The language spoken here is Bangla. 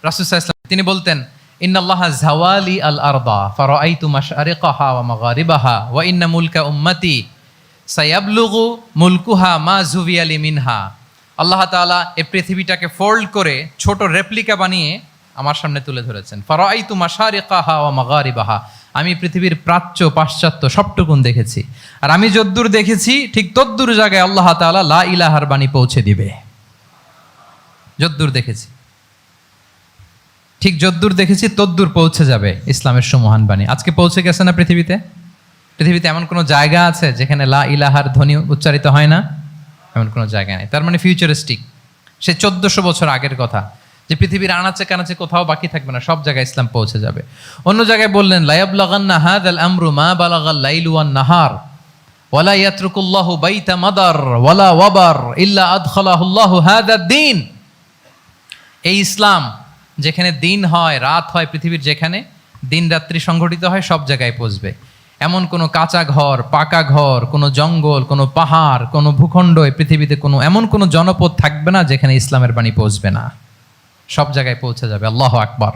রাসূল সাল্লাল্লাহু আলাইহি ওয়াসাল্লাম তিনি বলতেন, ইন্নাল্লাহা যাওয়ালি আল আরদা ফারাআইতু মাশআরিকাহা ওয়া মাগারিবাহা ওয়া ইন্না মুলকা উম্মতি সায়াবলুগু মুলকুহা মা যুবিয়া লি মিনহা। আল্লাহ তাআলা এই পৃথিবীটাকে ফোল্ড করে ছোট রেপ্লিকা বানিয়ে আমার সামনে তুলে ধরেছেন। ফারাআইতু মাশআরিকাহা ওয়া মাগারিবাহা, আমি পৃথিবীর প্রাচ্য পাশ্চাত্য সবটুকুন দেখেছি। আর আমি যদ্দূর দেখেছি ঠিক তদ্দূর জায়গায় আল্লাহ তাআলা লা ইলাহার বাণী পৌঁছে দিবে। যদ্দূর দেখেছি, ঠিক যদ্দূর দেখেছি তদ্দূর পৌঁছে যাবে ইসলামের সুমহান বাণী। আজকে পৌঁছে গেছে না পৃথিবীতে? পৃথিবীতে এমন কোনো জায়গা আছে যেখানে লা ইলাহার ধ্বনি উচ্চারিত হয় না? এমন কোনো জায়গা নেই। তার মানে ফিউচারিস্টিক, সে 1400 বছর আগের কথা, যে পৃথিবীর আনাচে কানাচে কোথাও বাকি থাকবে না, সব জায়গায় ইসলাম পৌঁছে যাবে। অন্য জায়গায় বললেন, লা ইয়াবলাগান্না হাযাল আমরু মা বালাগাল লাইলু ওয়ান নাহার ওয়ালা ইয়াতরুকুল্লাহু বাইতা মাদার ওয়ালা ওয়াবার ইল্লা আদখালাহুল্লাহু হাযাদ দ্বীন। এই ইসলাম যেখানে দিন হয় রাত হয়, পৃথিবীর যেখানে দিন রাত্রি সংঘটিত হয়, সব জায়গায় পৌঁছবে। এমন কোনো কাঁচা ঘর, পাকা ঘর, কোনো জঙ্গল, কোনো পাহাড়, কোনো ভূখণ্ড এই পৃথিবীতে এমন কোনো জনপদ থাকবে না যেখানে ইসলামের বাণী পৌঁছবে না। সব জায়গায় পৌঁছে যাবে। আল্লাহু আকবার।